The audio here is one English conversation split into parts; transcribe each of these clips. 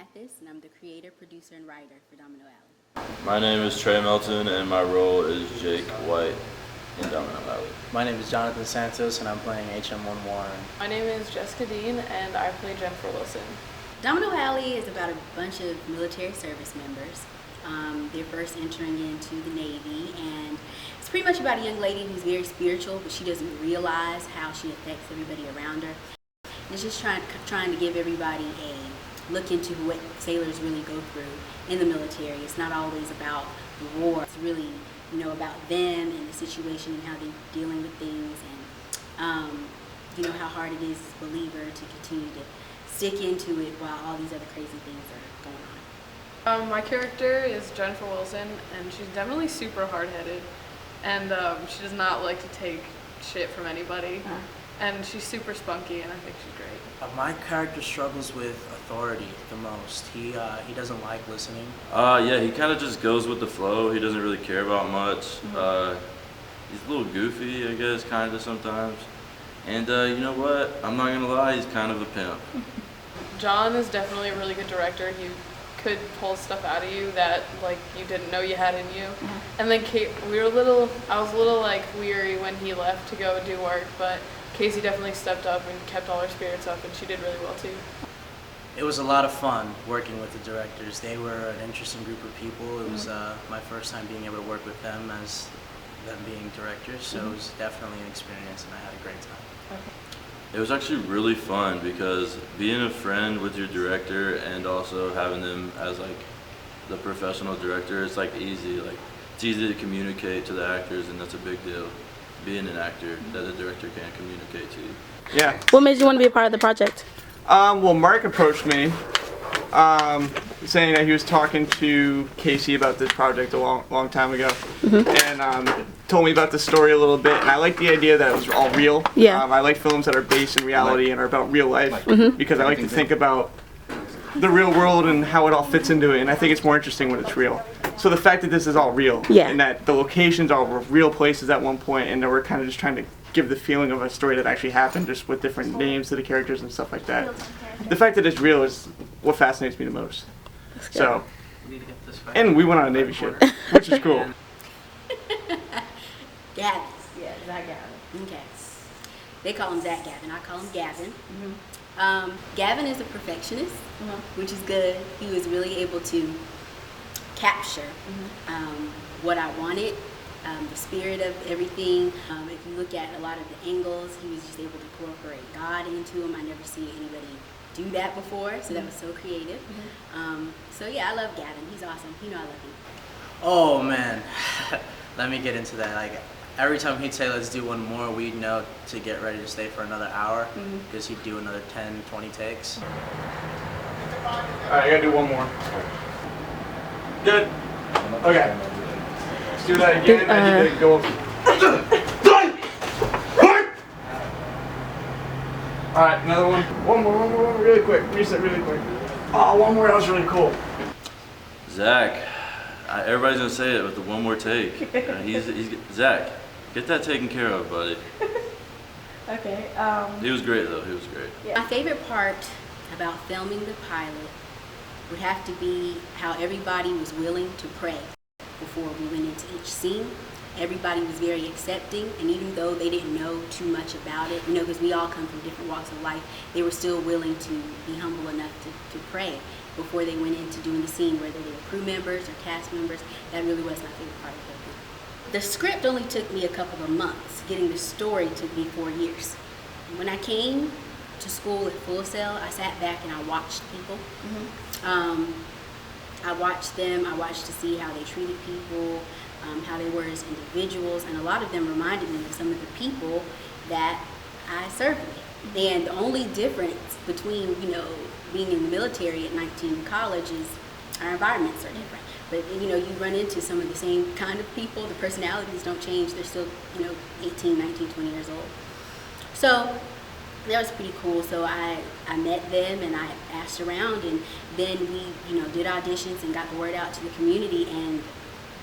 Mathis, and I'm the creator, producer, and writer for Domino Alley. My name is Trey Melton, and my role is Jake White in Domino Alley. My name is Jonathan Santos, and I'm playing HM1 Warren. My name is Jessica Dean, and I play Jennifer Wilson. Domino Alley is about a bunch of military service members. They're first entering into the Navy, and it's pretty much about a young lady who's very spiritual, but she doesn't realize how she affects everybody around her. It's just trying to give everybody a look into what sailors really go through in the military. It's not always about the war. It's really, about them and the situation and how they're dealing with things, and how hard it is as a believer to continue to stick into it while all these other crazy things are going on. My character is Jennifer Wilson, and she's definitely super hard-headed, and she does not like to take shit from anybody. And she's super spunky, and I think she's great. My character struggles with authority the most. He doesn't like listening. Yeah, he kind of just goes with the flow. He doesn't really care about much. He's a little goofy, I guess, kind of sometimes. And you know what? I'm not gonna lie, he's kind of a pimp. John is definitely a really good director. He could pull stuff out of you that you didn't know you had in you. And then Kate, I was a little weary when he left to go do work, but Casey definitely stepped up and kept all her spirits up, and she did really well too. It was a lot of fun working with the directors. They were an interesting group of people. It was my first time being able to work with them as them being directors, so it was definitely an experience, and I had a great time. It was actually really fun because being a friend with your director and also having them as the professional director, it's easy. It's easy to communicate to the actors, and that's a big deal. Being an actor that the director can't communicate to you. Yeah. What made you want to be a part of the project? Well, Mark approached me, saying that he was talking to Casey about this project a long time ago, and told me about the story a little bit. And I like the idea that it was all real. Yeah. I like films that are based in reality and are about real life because I like to think about the real world and how it all fits into it. And I think it's more interesting when it's real. So the fact that this is all real, and that the locations are real places at one point, and that we're kind of just trying to give the feeling of a story that actually happened, just with different names to the characters and stuff like that. The fact that it's real is what fascinates me the most. So, and we went on a Navy ship, which is cool. Gavin. Yeah, Zach Gavin. Okay. They call him Zach Gavin. I call him Gavin. Gavin is a perfectionist, which is good. He was really able to capture what I wanted, the spirit of everything. If you look at a lot of the angles, he was just able to incorporate God into him. I never seen anybody do that before, so that was so creative. So yeah, I love Gavin. He's awesome. I love him. Oh man, let me get into that. Every time he'd say, let's do one more, we'd know to get ready to stay for another hour, because he'd do another 10, 20 takes. Alright, I gotta do one more. Good. Okay. Let's do that again. I need to go. Alright, another one. One more, really quick. Reset really quick. Oh, one more, that was really cool. Zach, everybody's gonna say it with the one more take. Zach, get that taken care of, buddy. Okay. He was great though. He was great. My favorite part about filming the pilot would have to be how everybody was willing to pray before we went into each scene. Everybody was very accepting, and even though they didn't know too much about it, because we all come from different walks of life, they were still willing to be humble enough to pray before they went into doing the scene, whether they were crew members or cast members. That really was my favorite part of it. The script only took me a couple of months. Getting the story took me 4 years. When I came to school at Full Sail, I sat back and I watched people. I watched them. I watched to see how they treated people, how they were as individuals, and a lot of them reminded me of some of the people that I served with. And the only difference between, being in the military at 19 in college is our environments are different. But, you run into some of the same kind of people. The personalities don't change. They're still, 18, 19, 20 years old. So that was pretty cool. So I met them and I asked around, and then we, did auditions and got the word out to the community, and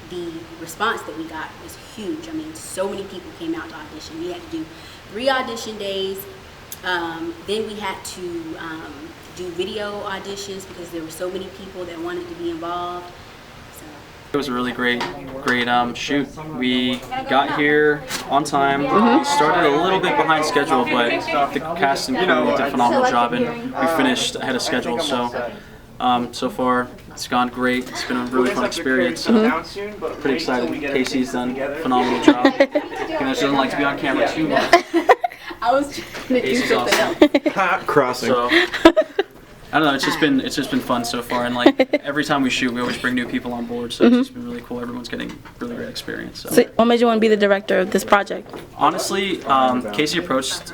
the response that we got was huge. I mean, so many people came out to audition. We had to do 3 audition days. Then we had to do video auditions because there were so many people that wanted to be involved. It was a really great shoot. We got here on time. We started a little bit behind schedule, but the cast and crew did a phenomenal job, and we finished ahead of schedule. So, so far it's gone great. It's been a really fun experience. So pretty excited. Casey's done a phenomenal job. She doesn't like to be on camera too much. I was trying to do something else. Crossing. So, I don't know. It's just been fun so far, and like every time we shoot, we always bring new people on board. So it's just been really cool. Everyone's getting really great experience. So what made you want to be the director of this project? Honestly, Casey approached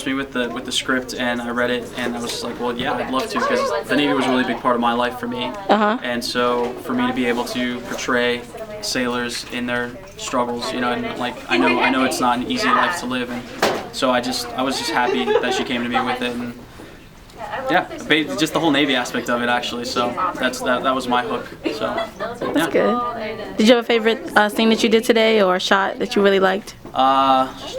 me with the script, and I read it, and I was just like, well, yeah, I'd love to, because the Navy was a really big part of my life for me. And so for me to be able to portray sailors in their struggles, you know, and like I know it's not an easy life to live, and so I was just happy that she came to me with it. And yeah, just the whole Navy aspect of it, actually. So that was my hook. So yeah. That's good. Did you have a favorite scene that you did today, or a shot that you really liked?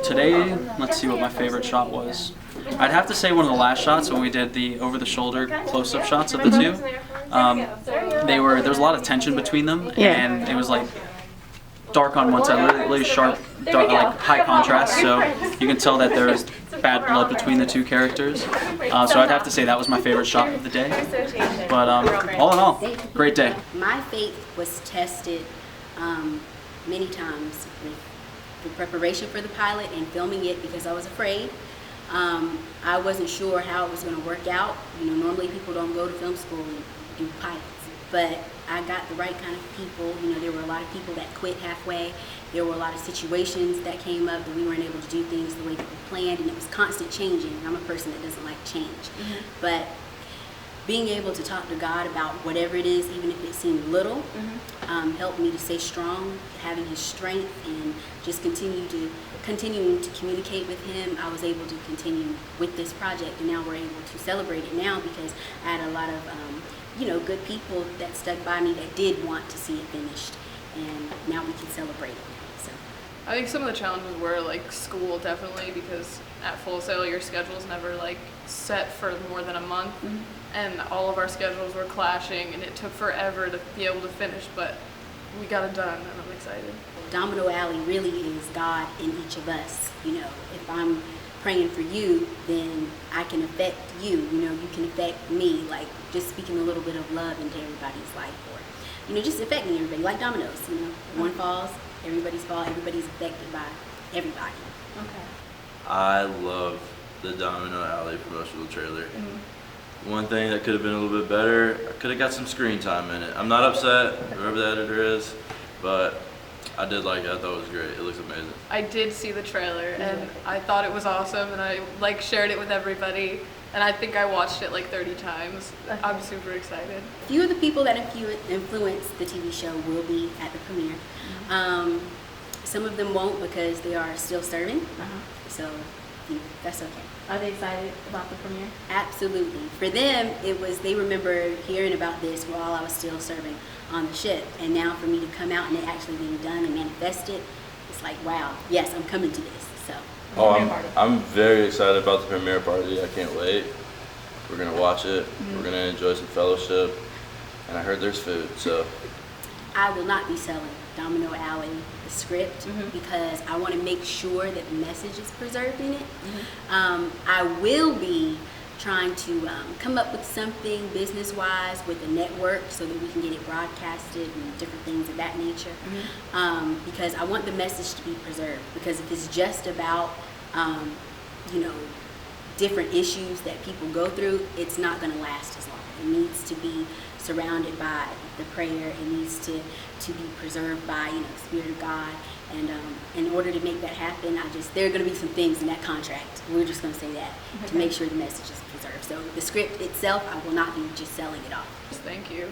Today, let's see what my favorite shot was. I'd have to say one of the last shots when we did the over-the-shoulder close-up shots of the two. There was a lot of tension between them, and it was like dark on one side, really sharp, dark, like high contrast. So you can tell that there is bad blood between the two characters. So I'd have to say that was my favorite shot of the day. But all in all, great day. My faith was tested many times with the preparation for the pilot and filming it, because I was afraid. I wasn't sure how it was going to work out. You know, normally people don't go to film school and do pilots, but I got the right kind of people. You know, there were a lot of people that quit halfway. There were a lot of situations that came up that we weren't able to do things the way that we planned, and it was constant changing. I'm a person that doesn't like change. But being able to talk to God about whatever it is, even if it seemed little, helped me to stay strong, having His strength, and just continuing to communicate with Him. I was able to continue with this project, and now we're able to celebrate it now because I had a lot of good people that stuck by me that did want to see it finished, and now we can celebrate it. So I think some of the challenges were like school, definitely, because at Full Sail your schedule's never like set for more than a month, and all of our schedules were clashing, and it took forever to be able to finish, but we got it done, and I'm excited. Domino Alley really is God in each of us. You know, if I'm praying for you, then I can affect you. You know, you can affect me, like just speaking a little bit of love into everybody's life, or just affecting everybody, like dominoes. You know, one falls, everybody's affected by everybody. Okay. I love the Domino Alley promotional trailer. One thing that could have been a little bit better, I could have got some screen time in it. I'm not upset, whoever the editor is, but I did like it. I thought it was great. It looks amazing. I did see the trailer, and I thought it was awesome, and I shared it with everybody, and I think I watched it like 30 times. I'm super excited. A few of the people that influenced the TV show will be at the premiere. Some of them won't, because they are still serving, so that's okay. Are they excited about the premiere? Absolutely. For them, they remember hearing about this while I was still serving on the ship, and now for me to come out and it actually being done and manifested, it's like, wow, yes, I'm coming to this. So. I'm very excited about the premiere party. I can't wait. We're gonna watch it. We're gonna enjoy some fellowship, and I heard there's food, so. I will not be selling Domino Alley, the script, because I want to make sure that the message is preserved in it. I will be trying to come up with something business-wise with a network so that we can get it broadcasted and different things of that nature, because I want the message to be preserved. Because if it's just about different issues that people go through, it's not going to last as long. It needs to be surrounded by the prayer. It needs to be preserved by the Spirit of God. And in order to make that happen, there are going to be some things in that contract. We're just going to say that to make sure the message is preserved. So the script itself, I will not be just selling it off. Thank you.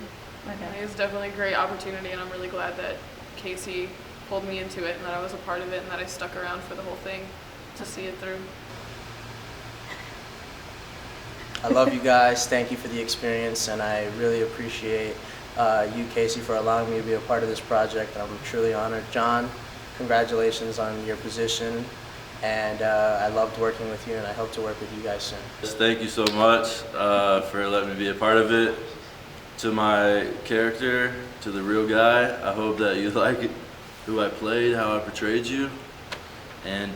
It was definitely a great opportunity, and I'm really glad that Casey pulled me into it and that I was a part of it and that I stuck around for the whole thing to see it through. I love you guys. Thank you for the experience, and I really appreciate you, Casey, for allowing me to be a part of this project. I'm truly honored. John, congratulations on your position. And I loved working with you, and I hope to work with you guys soon. Thank you so much for letting me be a part of it. To my character, to the real guy, I hope that you like it, who I played, how I portrayed you. And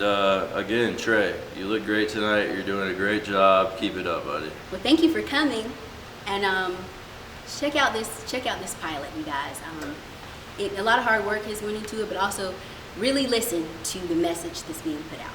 again, Trey, you look great tonight. You're doing a great job. Keep it up, buddy. Well, thank you for coming, and check out this pilot, you guys. A lot of hard work has went into it, but also really listen to the message that's being put out.